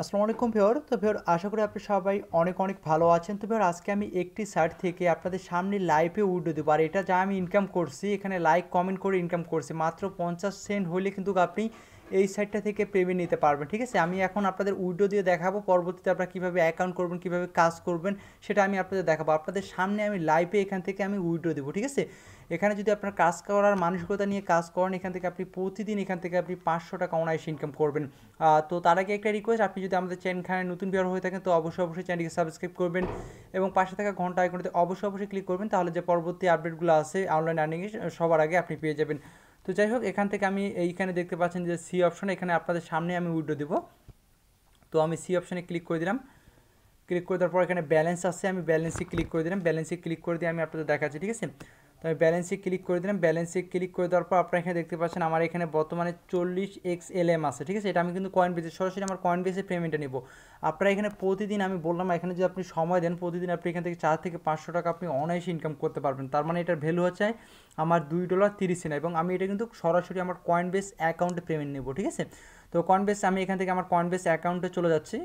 আসসালামু আলাইকুম ভিউয়ার। তো ভিউয়ার আশা করি আপনি সবাই অনেক অনেক ভালো আছেন। তো ভিউয়ার আজকে আমি একটি সাইট থেকে আপনাদের সামনে লাইভে উইড্রো দেবো, আর এটা যা আমি ইনকাম করছি, এখানে লাইক কমেন্ট করে ইনকাম করছি মাত্র 50 সেন্ট হলে কিন্তু আপনি এই সাইটটা থেকে পেমেন্ট নিতে পারবেন। ঠিক আছে, আমি এখন আপনাদের উইড্রো দিয়ে দেখাবো, পরবর্তীতে আপনারা কীভাবে অ্যাকাউন্ট করবেন, কীভাবে কাজ করবেন সেটা আমি আপনাদের দেখাবো। আপনাদের সামনে আমি লাইভে এখান থেকে আমি উইড্রো দেবো। ঠিক আছে, এখানে যদি আপনার কাজ করার মানসিকতা নিয়ে কাজ করেন, এখান থেকে আপনি প্রতিদিন এখান থেকে আপনি 500 টাকা অনায়াসে ইনকাম করবেন। তো তার আগে একটা রিকোয়েস্ট, আপনি যদি আমাদের চ্যানেলখানে নতুন ভিউয়ার হয়ে থাকেন তো অবশ্যই চ্যানেলকে সাবস্ক্রাইব করবেন এবং পাশে থাকা ঘন্টা আইকনটিতে অবশ্যই ক্লিক করবেন, তাহলে যে পরবর্তী আপডেটগুলো আছে অনলাইন আর্নিংয়ে সবার আগে আপনি পেয়ে যাবেন। তো যাই হোক, এখান থেকে আমি এইখানে দেখতে পাচ্ছেন যে সি অপশন, এখানে আপনাদের সামনে আমি উইড্রো দেবো। তো আমি সি অপশনে ক্লিক করে দিলাম। ক্লিক করে দেওয়ার পর এখানে ব্যালেন্স আছে, আমি ব্যালেন্সে ক্লিক করে দিলাম। ব্যালেন্সে ক্লিক করে দিয়ে আমি আপনাদের দেখাচ্ছি। ঠিক আছে, তো আমি ব্যালেন্সে ক্লিক করে দিলাম। ব্যালেন্সে ক্লিক করে দেওয়ার পর আপনারা এখানে দেখতে পাচ্ছেন আমার এখানে বর্তমানে 40 XLM আছে। ঠিক আছে, এটা আমি কিন্তু কয়েন বেসে সরাসরি আমার কয়েন বেসে পেমেন্টটা নেব। আপনারা এখানে প্রতিদিন, আমি বললাম এখানে যদি আপনি সময় দেন, প্রতিদিন আপনি এখান থেকে 4 থেকে 500 টাকা আপনি অনায়াসে ইনকাম করতে পারবেন। তার মানে এটার ভ্যালু হচ্ছে আমার $2.30 এবং আমি এটা কিন্তু সরাসরি আমার কয়েন বেস অ্যাকাউন্টে পেমেন্ট নেব। ঠিক আছে, তো কয়েন বেস, আমি এখান থেকে আমার কয়েন বেস অ্যাকাউন্টে চলে যাচ্ছি।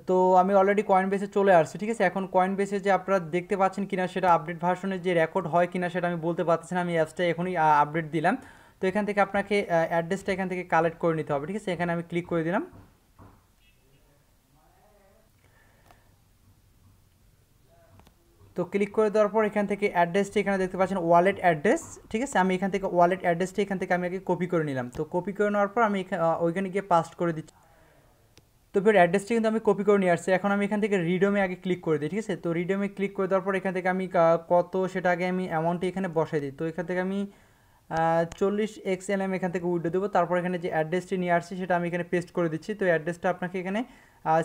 তো আমি অলরেডি কয়েন বেসে চলে আসছি। ঠিক আছে, এখন কয়েন বেসে যে আপনারা দেখতে পাচ্ছেন কিনা সেটা আপডেট ভার্সনে যে রেকর্ড হয় কিনা সেটা আমি বলতে পারতেছি না, আমি অ্যাপসটা এখনই আপডেট দিলাম। তো এখান থেকে আপনাকে অ্যাড্রেসটা এখান থেকে কালেক্ট করে নিতে হবে। ঠিক আছে, এখানে আমি ক্লিক করে দিলাম। তো ক্লিক করে দেওয়ার পর এখান থেকে অ্যাড্রেসটা এখানে দেখতে পাচ্ছেন ওয়ালেট অ্যাড্রেস। ঠিক আছে, আমি এখান থেকে ওয়ালেট অ্যাড্রেসটা এখান থেকে আমি আগে কপি করে নিলাম। তো কপি করে নেওয়ার পর আমি ওইখানে গিয়ে পাস্ট করে দিচ্ছি। তো ফের অ্যাড্রেসটি কিন্তু আমি কপি করে নিয়ে আসছি। এখন আমি এখান থেকে রিডমে আগে ক্লিক করে দিই। ঠিক আছে, তো রিডমে ক্লিক করে দেওয়ার পর এখান থেকে আমি কত সেটা আগে আমি অ্যামাউন্টটি এখানে বসাই দিই। তো এখান থেকে আমি 40 XLM এখান থেকে উইড্রো দেবো। তারপর এখানে যে অ্যাড্রেসটি নিয়ে আসছি সেটা আমি এখানে পেস্ট করে দিচ্ছি। তো অ্যাড্রেসটা আপনাকে এখানে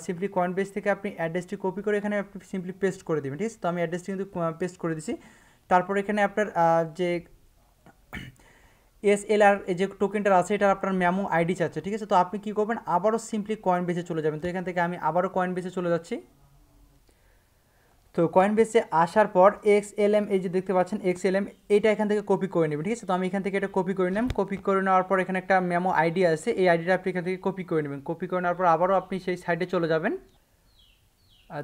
সিম্পলি কয়েন বেস থেকে আপনি অ্যাড্রেসটি কপি করে এখানে আপনি সিম্পলি পেস্ট করে দেবেন। ঠিক আছে, তো আমি অ্যাড্রেসটি কিন্তু পেস্ট করে দিচ্ছি। তারপর এখানে আপনার যে SLR এই যে টোকেনটা আছে এটা আপনার মেমো আইডি চাচ্ছে। ঠিক আছে, তো আপনি কী করবেন, আবারও সিম্পলি কয়েন বেসে চলে যাবেন। তো এখান থেকে আমি আবারও কয়েন বেসে চলে যাচ্ছি। তো কয়েন বেসে আসার পর XLM এই যে দেখতে পাচ্ছেন XLM, এইটা এখান থেকে কপি করে নেবেন। ঠিক আছে, তো আমি এখান থেকে এটা কপি করে নিলাম। কপি করে নেওয়ার পর এখানে একটা মেমো আইডি আছে, এই আইডিটা আপনি এখান থেকে কপি করে নেবেন। কপি করে নেওয়ার পর আবারও আপনি সেই সাইডে চলে যাবেন।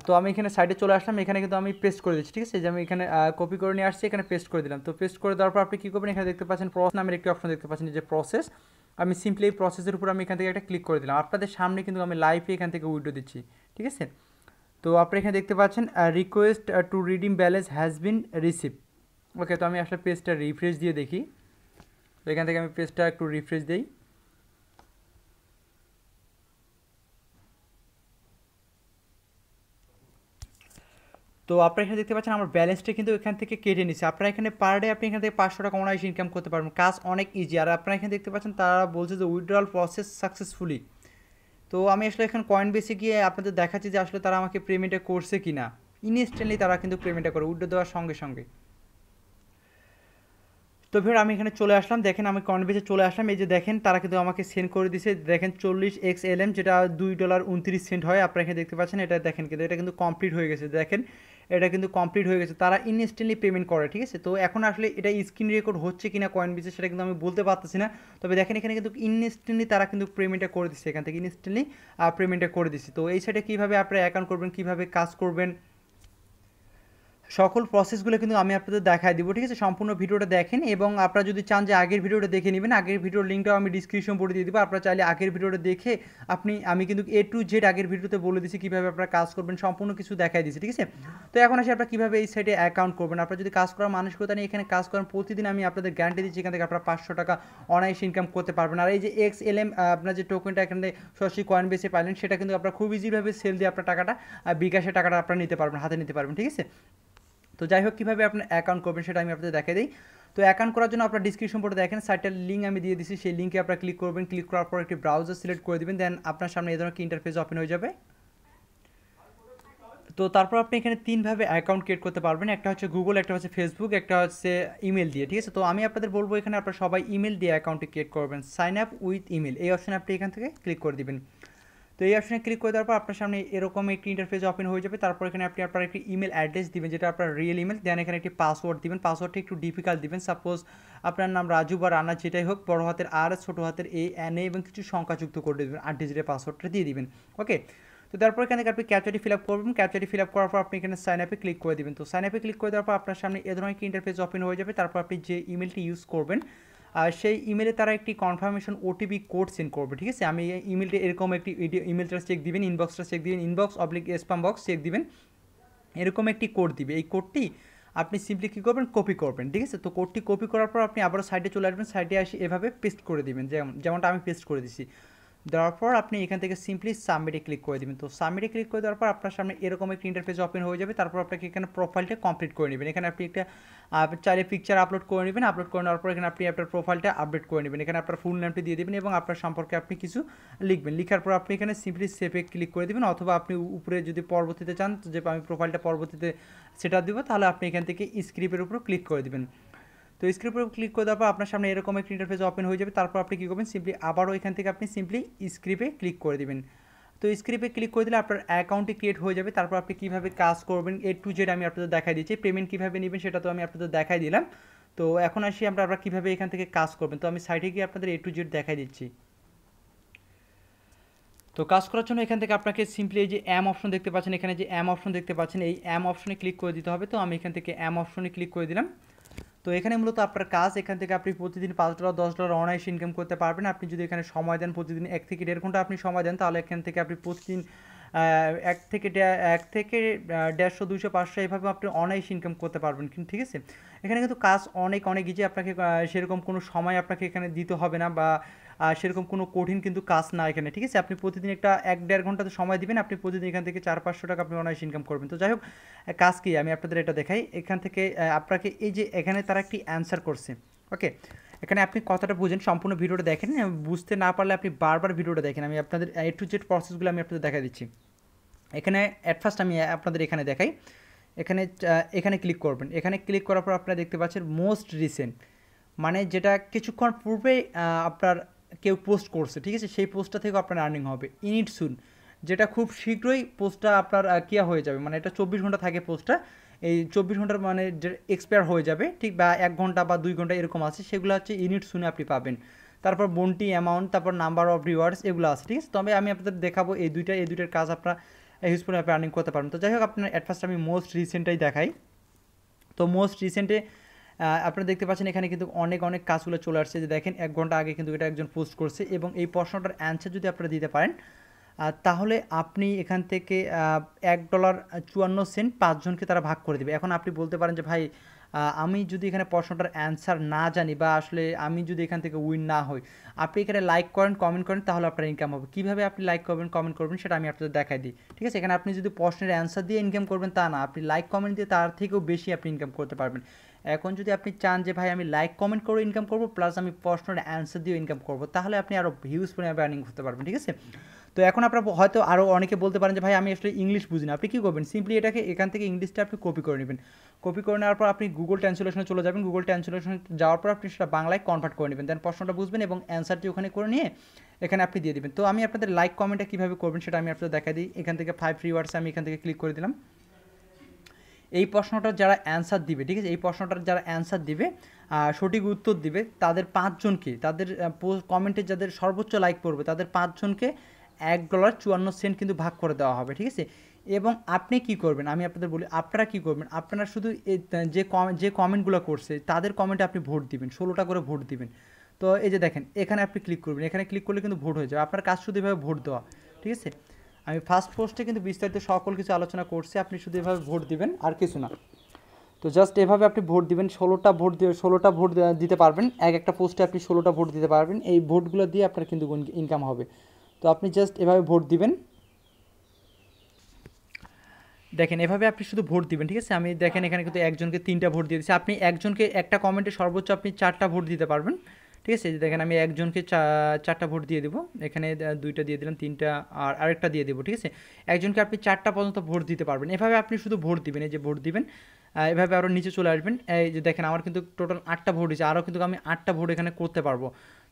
তো আমি এখানে সাইডে চলে আসলাম, এখানে কিন্তু আমি পেস্ট করে দিচ্ছি। ঠিক আছে, যে আমি এখানে কপি করে নিয়ে আসছি, এখানে পেস্ট করে দিলাম। তো পেস্ট করে দেওয়ার পর আপনি কী করবেন, এখানে দেখতে পাচ্ছেন প্রসেস নামের একটি অপশন দেখতে পাচ্ছেন, যে প্রসেস, আমি সিম্পলি এই প্রসেসের উপর আমি এখান থেকে একটা ক্লিক করে দিলাম। আপনাদের সামনে কিন্তু আমি লাইভে এখান থেকে উইড্রো দিচ্ছি। ঠিক আছে, তো আপনি এখানে দেখতে পাচ্ছেন request to redeem balance has been receive. Okay, তো আমি আসলে পেজটা রিফ্রেশ দিয়ে দেখি। তো এখান থেকে আমি পেজটা একটু রিফ্রেশ দিই। তো আপনারা এখানে দেখতে পাচ্ছেন আমার ব্যালেন্সটা কিন্তু এখান থেকে কেটে নিচ্ছে। আপনারা এখানে পার ডে আপনি এখান থেকে 500 টাকা অনায়াসে ইনকাম করতে পারবেন। কাজ অনেক ইজি। আর আপনারা এখানে দেখতে পাচ্ছেন তারা বলছে যে উইথড্রয়াল প্রসেস সাকসেসফুলি। তো আমি আসলে এখানে কয়েন বেসে গিয়ে আপনাদের দেখাচ্ছি যে আসলে তারা আমাকে পেমেন্টটা করছে কি না। ইনস্ট্যান্টলি তারা কিন্তু পেমেন্টটা করে উইথড্র দেওয়ার সঙ্গে সঙ্গে। তো ফের আমি এখানে চলে আসলাম, দেখেন আমি কয়েন বেসে চলে আসলাম। এই যে দেখেন তারা কিন্তু আমাকে সেন্ড করে দিয়েছে, দেখেন 40 XLM, যেটা $2.29 হয়। আপনারা এখানে দেখতে পাচ্ছেন, এটা দেখেন কিন্তু এটা কিন্তু কমপ্লিট হয়ে গেছে। দেখেন এটা কিন্তু কমপ্লিট হয়ে গেছে, তারা ইনস্ট্যান্টলি পেমেন্ট করে। ঠিক আছে, তো এখন আসলে এটা স্ক্রিন রেকর্ড হচ্ছে কিনা কয়েন বেসে সেটা কিন্তু আমি বলতে পারতেছি না। তবে দেখেন এখানে কিন্তু ইনস্ট্যান্টলি তারা কিন্তু পেমেন্টটা করে দিচ্ছে, এখান থেকে ইনস্ট্যান্টলি পেমেন্টটা করে দিচ্ছে। তো এই সাইডে কীভাবে আপনারা অ্যাকাউন্ট করবেন, কীভাবে কাজ করবেন, সকল প্রসেসগুলো কিন্তু আমি আপনাদের দেখায় দিব। ঠিক আছে, সম্পূর্ণ ভিডিওটা দেখেন এবং আপনারা যদি চান যে আগের ভিডিওটা দেখে নেবেন, আগের ভিডিওর লিঙ্কটাও আমি ডিসক্রিপশন বোর্ডে দিয়ে দেবো। আপনারা চাইলে আগের ভিডিওটা দেখে আমি কিন্তু A to Z আগের ভিডিওতে বলে দিচ্ছি কীভাবে আপনারা কাজ করবেন, সম্পূর্ণ কিছু দেখাই দিচ্ছি। ঠিক আছে, তো এখন আসি আপনারা কীভাবে এই সাইটে অ্যাকাউন্ট করবেন। আপনারা যদি কাজ করার মানসিকতা নিয়ে এখানে কাজ করেন, প্রতিদিন আমি আপনাদের গ্যারান্টি দিচ্ছি এখান থেকে আপনারা 500 টাকা অনায়াসে ইনকাম করতে পারবেন। আর এই যে XLM আপনার যে টোকেনটা এখানে সরাসরি কয়েন বেসে পাইলেন, সেটা কিন্তু আপনারা খুব ইজিভাবে সেল দিয়ে আপনার টাকাটা বিকাশে টাকাটা আপনারা নিতে পারবেন, হাতে নিতে পারবেন। ঠিক আছে, তো যাই হোক, কীভাবে আপনার অ্যাকাউন্ট করবেন সেটা আমি আপনাদের দেখাই দিই। তো অ্যাকাউন্ট করার জন্য আপনার ডিসক্রিপশন বোর্ডে দেখেন সাইটের লিঙ্ক আমি দিয়ে দিচ্ছি, সেই লিঙ্কে আপনারা ক্লিক করবেন। ক্লিক করার পর একটি ব্রাউজার সিলেক্ট করে দেবেন, দেন আপনার সামনে এই ধরনের ইন্টারফেস ওপেন হয়ে যাবে। তো তারপর আপনি এখানে তিনভাবে অ্যাকাউন্ট ক্রিয়েট করতে পারবেন, একটা হচ্ছে গুগল, একটা হচ্ছে ফেসবুক, একটা হচ্ছে ইমেল দিয়ে। ঠিক আছে, তো আমি আপনাদের বলবো এখানে আপনারা সবাই ইমেল দিয়ে অ্যাকাউন্টটি ক্রিয়েট করবেন। সাইন আপ উইথ ইমেল এই অপশানে আপনি এখান থেকে ক্লিক করে দিবেন। তো এই অপশনে ক্লিক করে দেওয়ার পর আপনার সামনে এরকম একটি ইন্টারফেস ওপেন হয়ে যাবে। তারপর এখানে আপনি আপনার একটি ইমেল অ্যাড্রেস দিবেন, যেটা আপনার রিয়েল ইমেল, দেন এখানে একটি পাসওয়ার্ড দিবেন। পাসওয়ার্ডটা একটু ডিফিকাল্ট দিবেন, সাপোজ আপনার নাম রাজু বা রানা যেটাই হোক, বড় হাতের আর, ছোটো হাতের এ এন এ এবং কিছু সংখ্যা যুক্ত করে দেবেন, 8 ডিজিটের পাসওয়ার্ডটা দিয়ে দিবেন। ওকে, তো তারপর এখান থেকে আপনি ক্যাপচাটি ফিল আপ করবেন। ক্যাপচাটি ফিল আপ করার পর আপনি এখানে সাইন আপে ক্লিক করে দেবেন। তো সাইন আপে ক্লিক করে দেওয়ার পর আপনার সামনে এ ধরনের একটি ইন্টারফেস ওপেন হয়ে যাবে। তারপর আপনি যে ইমেলটি ইউজ করবেন সেই ইমেলে তারা একটি কনফার্মেশন ওটিপি কোড সেন্ড করবে, ঠিক আছে। আমি ইমেলটি এরকম একটি ইমেলটা চেক দিবেন, ইনবক্সটা চেক দিবেন, ইনবক্স অবলিক স্প্যাম বক্স চেক দিবেন, এরকম একটি কোড দিবে। এই কোডটি আপনি সিম্পলি কী করবেন, কপি করবেন, ঠিক আছে। তো কোডটি কপি করার পর আপনি আবারও সাইডে চলে আসবেন, সাইডে আসি এভাবে পেস্ট করে দিবেন, যেমনটা আমি পেস্ট করে দিচ্ছি। দেওয়ার পর আপনি এখান থেকে সিম্পলি সাবমিটে ক্লিক করে দেবেন। তো সাবমিটে ক্লিক করে দেওয়ার পর আপনার সামনে এরকম একটি ইন্টারফেস ওপেন হয়ে যাবে। তারপর আপনাকে এখানে প্রোফাইলটা কমপ্লিট করে নেবেন। এখানে আপনি একটা চাইলে পিকচার আপলোড করে নেবেন। আপলোড করে নেওয়ার পর এখানে আপনি আপনার প্রোফাইলটা আপডেট করে নেবেন। এখানে আপনার ফুল নেমটি দিয়ে দেবেন এবং আপনার সম্পর্কে আপনি কিছু লিখবেন। লিখার পর আপনি এখানে সিম্পলি সেভে ক্লিক করে দেবেন, অথবা আপনি উপরে যদি পরবর্তীতে চান যে আমি প্রোফাইলটা পরবর্তীতে সেটা দেবো, তাহলে আপনি এখান থেকে স্ক্রিপ্টের উপর ক্লিক করে দেবেন। তো স্ক্রিপ্টের উপর ক্লিক করে দেওয়ার পর আপনার সামনে এরকম একটা ইন্টারফেস ওপেন হয়ে যাবে। তারপর আপনি কী করবেন, সিম্পলি আবারও এখান থেকে আপনি সিম্পলি স্ক্রিপ্টে ক্লিক করে দেবেন। তো স্ক্রিপ্টে ক্লিক করে দিলে আপনার অ্যাকাউন্টটি ক্রিয়েট হয়ে যাবে। তারপর আপনি কীভাবে কাজ করবেন A to Z আমি আপনাদের দেখাই দিচ্ছি। পেমেন্ট কীভাবে নেবেন সেটা তো আমি আপনাদের দেখাই দিলাম। তো এখন আসি আমরা কীভাবে এখান থেকে কাজ করবেন। তো আমি সাইটে গিয়ে আপনাদের A to Z দেখাই দিচ্ছি। তো কাজ করার জন্য এখান থেকে আপনাকে সিম্পলি এই যে অ্যাম অপশন দেখতে পাচ্ছেন, এখানে যে অ্যাম অপশন দেখতে পাচ্ছেন, এই অ্যাম অপশনে ক্লিক করে দিতে হবে। তো আমি এখান থেকে অ্যাম অপশনে ক্লিক করে দিলাম। তো এখানে মূলত আপনার কাজ, এখান থেকে আপনি প্রতিদিন $5 $10 অনায়াসে ইনকাম করতে পারবেন। আপনি যদি এখানে সময় দেন, প্রতিদিন 1 থেকে 1.5 ঘন্টা আপনি সময় দেন, তাহলে এখান থেকে আপনি প্রতিদিন 1 থেকে 150 200 500 এভাবে আপনি অনায়াসে ইনকাম করতে পারবেন, কিন্তু ঠিক আছে। এখানে কিন্তু কাজ অনেক ইজি, আপনাকে সেরকম কোনো সময় আপনাকে এখানে দিতে হবে না, বা সেরকম কোনো কঠিন কিন্তু কাজ না এখানে, ঠিক আছে। আপনি প্রতিদিন একটা 1-1.5 ঘন্টাতে সময় দিবেন, আপনি প্রতিদিন এখান থেকে 400-500 টাকা আপনি অনায়াসে ইনকাম করবেন। তো যাই হোক, কাজ কি আমি আপনাদের এটা দেখাই। এখান থেকে আপনাকে এই যে এখানে তারা একটি অ্যান্সার করছে, ওকে। এখানে আপনি কথাটা বুঝেন, সম্পূর্ণ ভিডিওটা দেখেন, বুঝতে না পারলে আপনি বারবার ভিডিওটা দেখেন। আমি আপনাদের A to Z প্রসেসগুলো আমি আপনাদের দেখা দিচ্ছি। এখানে অ্যাট ফার্স্ট আমি আপনাদের এখানে দেখাই। এখানে ক্লিক করবেন। এখানে ক্লিক করার পর আপনারা দেখতে পাচ্ছেন মোস্ট রিসেন্ট, মানে যেটা কিছুক্ষণ পূর্বে আপনার কেউ পোস্ট করছে, ঠিক আছে, সেই পোস্টটা থেকে আপনার আর্নিং হবে। ইনিট সুন, যেটা খুব শীঘ্রই পোস্টটা আপনার কিয়া হয়ে যাবে, মানে এটা 24 ঘন্টা থাকে পোস্টটা, এই 24 ঘন্টার মানে যে এক্সপায়ার হয়ে যাবে, ঠিক, বা 1 ঘন্টা বা 2 ঘন্টা এরকম আছে, সেগুলো হচ্ছে ইউনিট শুনে আপনি পাবেন। তারপর বন্টি অ্যামাউন্ট, তারপর নাম্বার অফ রিওয়ার্ডস, এগুলো আছে, ঠিক আছে। তবে আমি আপনাদের দেখাবো এই দুইটার কাজ আপনারা ইউজফুল অ্যাপে আর্নিং করতে পারবেন। তো যাই হোক, আপনার অ্যাট ফার্স্ট আমি মোস্ট রিসেন্টটাই দেখাই। তো মোস্ট রিসেন্টে আপনারা দেখতে পাচ্ছেন এখানে কিন্তু অনেক কাজগুলো চলে আসছে। যে দেখেন 1 ঘন্টা আগে কিন্তু এটা একজন পোস্ট করছে, এবং এই প্রশ্নটার অ্যান্সার যদি আপনারা দিতে পারেন, তাহলে আপনি এখান থেকে $1.54 5 জনকে তারা ভাগ করে দেবে। এখন আপনি বলতে পারেন যে ভাই, আমি যদি এখানে প্রশ্নটার অ্যান্সার না জানি, বা আসলে আমি যদি এখান থেকে উইন না হই, আপনি এখানে লাইক করেন, কমেন্ট করেন, তাহলে আপনার ইনকাম হবে। কীভাবে আপনি লাইক করবেন, কমেন্ট করবেন, সেটা আমি আপনাদের দেখাই দিই, ঠিক আছে। এখানে আপনি যদি প্রশ্নের অ্যান্সার দিয়ে ইনকাম করবেন তা না, আপনি লাইক কমেন্ট দিয়ে তার থেকেও বেশি আপনি ইনকাম করতে পারবেন। এখন যদি আপনি চান যে ভাই আমি লাইক কমেন্ট করে ইনকাম করবো, প্লাস আমি প্রশ্নের অ্যান্সার দিয়ে ইনকাম করবো, তাহলে আপনি আরও হিউজ পরিমাণে আর্নিং করতে পারবেন, ঠিক আছে। তো এখন আপনারা হয়তো আরও অনেকে বলতে পারেন যে ভাই আমি আসলে ইংলিশ বুঝি না। আপনি কী করবেন, সিম্পলি এটাকে এখান থেকে ইংলিশটা আপনি কপি করে নেবেন। কপি করে নেওয়ার পর আপনি গুগল ট্রান্সলেশনে চলে যাবেন। গুগল ট্রান্সলেশনে যাওয়ার পর আপনি সেটা বাংলায় কনভার্ট করে নেবেন, দেন প্রশ্নটা বুঝবেন এবং অ্যান্সারটি ওখানে করে নিয়ে এখানে আপনি দিয়ে দেবেন। তো আমি আপনাদের লাইক কমেন্টটা কীভাবে করবেন সেটা আমি আপনাদের দেখা দিই। এখান থেকে 5 রিওয়ার্ডস আমি এখান থেকে ক্লিক করে দিলাম। এই প্রশ্নটার যারা অ্যান্সার দিবে, ঠিক আছে, এই প্রশ্নটার যারা অ্যান্সার দিবে, সঠিক উত্তর দিবে, তাদের 5 জনকে, তাদের কমেন্টে যাদের সর্বোচ্চ লাইক পড়বে, তাদের 5 জনকে $1.54 কিন্তু ভাগ করে দেওয়া হবে, ঠিক আছে। এবং আপনি কি করবেন, আমি আপনাদের বলি, আপনারা কি করবেন, আপনারা শুধু যে কমেন্টগুলো করছে তাদের কমেন্টে আপনি ভোট দিবেন, 16টা করে ভোট দিবেন। তো এই যে দেখেন, এখানে আপনি ক্লিক করবেন, এখানে ক্লিক করলে কিন্তু ভোট হয়ে যাবে। আপনার কাজ শুধু এভাবে ভোট দেওয়া, ঠিক আছে। আমি ফার্স্ট পোস্টে কিন্তু বিস্তারিত সকল কিছু আলোচনা করছি, আপনি শুধু এভাবে ভোট দিবেন, আর কিছু না। তো জাস্ট এভাবে আপনি ভোট দিবেন, 16টা ভোট দিতে পারবেন, একটা পোস্টে আপনি 16টা ভোট দিতে পারবেন। এই ভোটগুলো দিয়ে আপনার কিন্তু ইনকাম হবে। তো আপনি জাস্ট এভাবে ভোট দিবেন, দেখেন এভাবে আপনি শুধু ভোট দিবেন, ঠিক আছে। আমি দেখেন এখানে কিন্তু একজনকে 3টা ভোট দিয়ে দিচ্ছি। আপনি একজনকে একটা কমেন্টে সর্বোচ্চ আপনি 4টা ভোট দিতে পারবেন, ঠিক আছে। দেখেন আমি একজনকে 4টা ভোট দিয়ে দেবো, এখানে 2টা দিয়ে দিলাম, 3টা আর আরেকটা দিয়ে দেবো, ঠিক আছে। একজনকে আপনি 4টা পর্যন্ত ভোট দিতে পারবেন। এভাবে আপনি শুধু ভোট দিবেন, এই যে ভোট দিবেন, এভাবে আরও নিচে চলে আসবেন। এই যে দেখেন আমার কিন্তু টোটাল 8টা ভোট হয়েছে, আরও কিন্তু আমি 8টা ভোট এখানে করতে পারবো।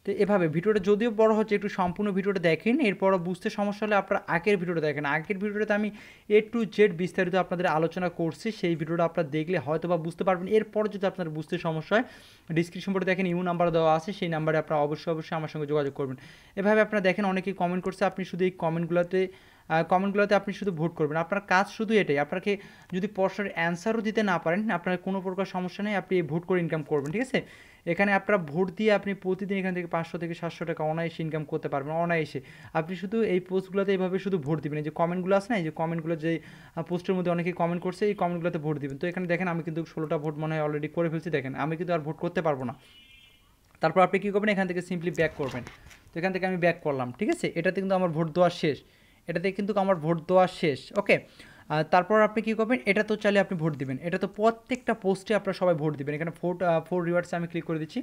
তো এভাবে ভিডিওটা যদিও বড় হচ্ছে, একটু সম্পূর্ণ ভিডিওটা দেখেন, এরপরও বুঝতে সমস্যা হলে আপনারা আগের ভিডিওটা দেখেন। আগের ভিডিওটাতে আমি A to Z বিস্তারিত আপনাদের আলোচনা করছি, সেই ভিডিওটা আপনারা দেখলে হয়তো বা বুঝতে পারবেন। এরপর যদি আপনার বুঝতে সমস্যা হয়, ডিসক্রিপশন বোর্ডে দেখেন ইমো নাম্বার দেওয়া আছে, সেই নাম্বারে আপনারা অবশ্যই আমার সঙ্গে যোগাযোগ করবেন। এভাবে আপনারা দেখেন অনেকেই কমেন্ট করছে, আপনি শুধু এই কমেন্টগুলোতে আপনি শুধু ভোট করবেন। আপনার কাজ শুধু এটাই, আপনাকে যদি প্রশ্নের অ্যান্সারও দিতে না পারেন, আপনার কোনো প্রকার সমস্যা নেই, আপনি এই ভোট করে ইনকাম করবেন, ঠিক আছে। এখানে আপনারা ভোট দিয়ে আপনি প্রতিদিন এখান থেকে 500 থেকে 700 টাকা অনায়াসে ইনকাম করতে পারবেন, অনায়াসে। আপনি শুধু এই পোস্টগুলোতে এইভাবে শুধু ভোট দিবেন। এই যে কমেন্টগুলো আছে না, এই যে কমেন্টগুলো, যে পোস্টের মধ্যে অনেকেই কমেন্ট করছে, এই কমেন্টগুলোতে ভোট দিবেন। তো এখানে দেখেন আমি কিন্তু 16টা ভোট মনে হয় অলরেডি করে ফেলছি, দেখেন আমি কিন্তু আর ভোট করতে পারবো না। তারপর আপনি কী করবেন, এখান থেকে সিম্পলি ব্যাক করবেন। তো এখান থেকে আমি ব্যাক করলাম, ঠিক আছে। এটাতে কিন্তু আমার ভোট দেওয়া শেষ, এটাতে কিন্তু আমার ভোট দেওয়া শেষ, ওকে। তারপর আপনি কী করবেন, এটা তো চাইলে আপনি ভোট দিবেন, এটা তো প্রত্যেকটা পোস্টে আপনারা সবাই ভোট দিবেন। এখানে ফোর রিওয়ার্ডসে আমি ক্লিক করে দিচ্ছি।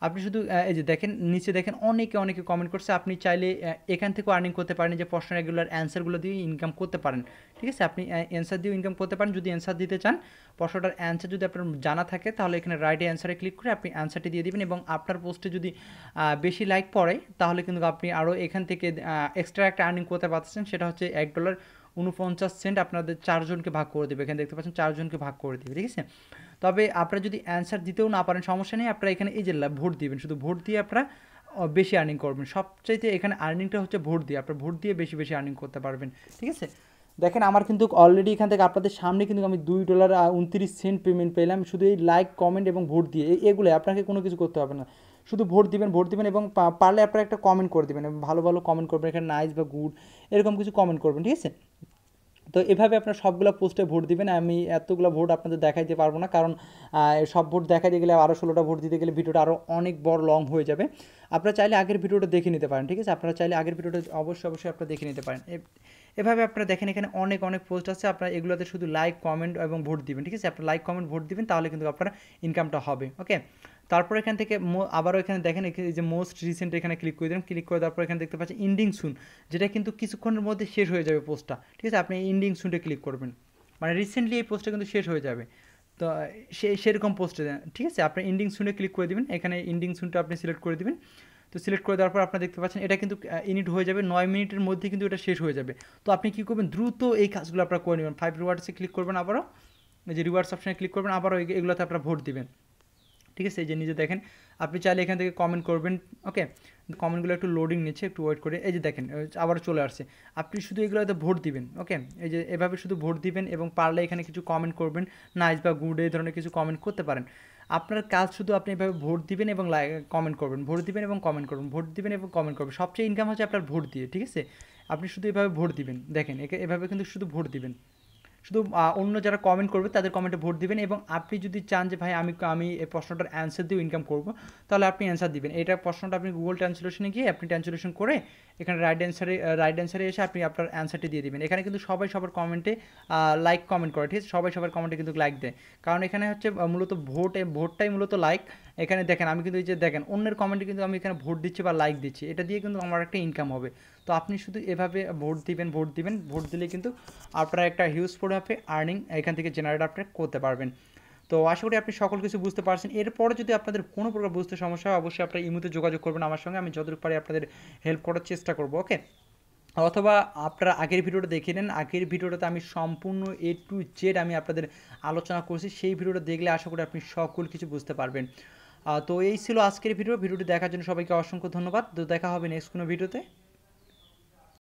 আপনি শুধু এই যে দেখেন নিচে দেখেন অনেকে কমেন্ট করছে, আপনি চাইলে এখান থেকেও আর্নিং করতে পারেন, যে প্রশ্ন রেগুলার অ্যান্সারগুলো দিয়ে ইনকাম করতে পারেন, ঠিক আছে। আপনি অ্যান্সার দিয়েও ইনকাম করতে পারেন। যদি অ্যান্সার দিতে চান, প্রশ্নটার অ্যান্সার যদি আপনার জানা থাকে, তাহলে এখানে রাইট অ্যান্সারে ক্লিক করে আপনি অ্যান্সারটি দিয়ে দিবেন, এবং আপনার পোস্টে যদি বেশি লাইক পড়ে, তাহলে কিন্তু আপনি আরও এখান থেকে এক্সট্রা একটা আর্নিং করতে পারছেন। সেটা হচ্ছে $1.49 আপনাদের 4 জনকে ভাগ করে দেবে। এখানে দেখতে পাচ্ছেন 4 জনকে ভাগ করে দেবে, ঠিক আছে। তবে আপনারা যদি অ্যান্সার দিতেও না পারেন, সমস্যা নেই, আপনারা এখানে এই যে ভোট দিবেন, শুধু ভোট দিয়ে আপনারা বেশি আর্নিং করবেন। সবচাইতে এখানে আর্নিংটা হচ্ছে ভোট দিয়ে, আপনারা ভোট দিয়ে বেশি আর্নিং করতে পারবেন, ঠিক আছে। দেখেন আমার কিন্তু অলরেডি এখান থেকে আপনাদের সামনে কিন্তু আমি $2.29 পেমেন্ট পেলাম, শুধু এই লাইক, কমেন্ট এবং ভোট দিয়ে। এগুলো আপনাকে কোনো কিছু করতে হবে না, শুধু ভোট দিবেন এবং পারলে আপনারা একটা কমেন্ট করে দেবেন, ভালো কমেন্ট করবেন, এখানে নাইস বা গুড এরকম কিছু কমেন্ট করবেন, ঠিক আছে। তো এভাবে আপনার সবগুলো পোস্টে ভোট দিবেন। আমি এতগুলো ভোট আপনাদের দেখাইতে পারবো না, কারণ সব ভোট দেখাইতে গেলে আরও 16টা ভোট দিতে গেলে ভিডিওটা আরও অনেক বড় লং হয়ে যাবে। আপনারা চাইলে আগের ভিডিওটা দেখে নিতে পারেন, ঠিক আছে। আপনারা চাইলে আগের ভিডিওটা অবশ্যই আপনারা দেখে নিতে পারেন। এভাবে আপনারা দেখেন এখানে অনেক পোস্ট আছে, আপনারা এগুলোতে শুধু লাইক, কমেন্ট এবং ভোট দিবেন, ঠিক আছে। আপনারা লাইক, কমেন্ট, ভোট দিবেন, তাহলে কিন্তু আপনার ইনকামটা হবে, ওকে। তারপর এখান থেকে আবারও এখানে দেখেন এই যে মোস্ট রিসেন্ট এখানে ক্লিক করে দিলাম। ক্লিক করে দেওয়ার পর এখানে দেখতে পাচ্ছেন ইন্ডিং সুন, যেটা কিন্তু কিছুক্ষণের মধ্যে শেষ হয়ে যাবে পোস্টটা, ঠিক আছে। আপনি ইন্ডিং সুনটা ক্লিক করবেন, মানে রিসেন্টলি এই পোস্টটা কিন্তু শেষ হয়ে যাবে। তো সেরকম পোস্টে, ঠিক আছে। আপনি ইন্ডিং সুনে ক্লিক করে দেবেন, এখানে ইন্ডিং সুনটা আপনি সিলেক্ট করে দেবেন। তো সিলেক্ট করে দেওয়ার পর আপনারা দেখতে পাচ্ছেন এটা কিন্তু ইনিট হয়ে যাবে, 9 মিনিটের মধ্যে কিন্তু এটা শেষ হয়ে যাবে। তো আপনি কী করবেন, দ্রুত এই কাজগুলো আপনারা করে নেবেন। 5 রিওয়ার্ডসে ক্লিক করবেন, আবারও এই যে রিওয়ার্ডস অপশানে ক্লিক করবেন, আবারও এগুলোতে আপনারা ভোট দিবেন, ঠিক আছে। এই যে নিজে দেখেন, আপনি চাইলে এখান থেকে কমেন্ট করবেন, ওকে। কমেন্টগুলো একটু লোডিং নিচ্ছে, একটু ওয়েট করে। এই যে দেখেন আবার চলে আসছে। আপনি শুধু এগুলোতে ভোট দিবেন, ওকে। এই যে এভাবে শুধু ভোট দিবেন, এবং পারলে এখানে কিছু কমেন্ট করবেন, নাইস বা গুড এই ধরনের কিছু কমেন্ট করতে পারেন। আপনার কাজ শুধু আপনি এভাবে ভোট দিবেন এবং কমেন্ট করবেন, ভোট দিবেন এবং কমেন্ট করবেন, ভোট দিবেন এবং কমেন্ট করবেন। সবচেয়ে ইনকাম হচ্ছে আপনার ভোট দিয়ে, ঠিক আছে। আপনি শুধু এভাবে ভোট দিবেন, দেখেন এভাবে কিন্তু শুধু ভোট দিবেন, শুধু অন্য যারা কমেন্ট করবে তাদের কমেন্টে ভোট দিবেন। এবং আপনি যদি চান যে ভাই আমি এই প্রশ্নটার অ্যান্সার দিয়েও ইনকাম করব, তাহলে আপনি অ্যান্সার দিবেন। এটা প্রশ্নটা আপনি গুগল ট্রান্সলেশনে গিয়ে আপনি ট্রান্সলেশন করে এখানে রাইট অ্যান্সারে এসে আপনি আপনার অ্যান্সারটি দিয়ে দিবেন। এখানে কিন্তু সবাই সবার কমেন্টে লাইক কমেন্ট করে, ঠিক আছে। সবাই সবার কমেন্টে কিন্তু লাইক দেয়, কারণ এখানে হচ্ছে মূলত ভোটটাই মূলত লাইক। এখানে দেখেন আমি কিন্তু এই যে দেখেন অন্যের কমেন্টে কিন্তু আমি এখানে ভোট দিচ্ছি বা লাইক দিচ্ছি, এটা দিয়ে কিন্তু আমার একটা ইনকাম হবে। তো আপনি শুধু এভাবে ভোট দিবেন, ভোট দিলে কিন্তু আপনারা একটা হিউজ পরিমাপে আর্নিং এখান থেকে জেনারেট আপনি করতে পারবেন। তো আশা করি আপনি সকল কিছু বুঝতে পারছেন। এরপরে যদি আপনাদের কোনো প্রকার বুঝতে সমস্যা হয়, অবশ্যই আপনারা ইমোতে যোগাযোগ করবেন আমার সঙ্গে, আমি যতটুকু পারি আপনাদের হেল্প করার চেষ্টা করব, ওকে। অথবা আপনারা আগের ভিডিওটা দেখে নেন, আগের ভিডিওটাতে আমি সম্পূর্ণ A to Z আমি আপনাদের আলোচনা করছি, সেই ভিডিওটা দেখলে আশা করি আপনি সকল কিছু বুঝতে পারবেন। তো এই ছিল আজকের ভিডিওটি দেখার জন্য সবাইকে অসংখ্য ধন্যবাদ। তো দেখা হবে নেক্সট কোনো ভিডিওতে।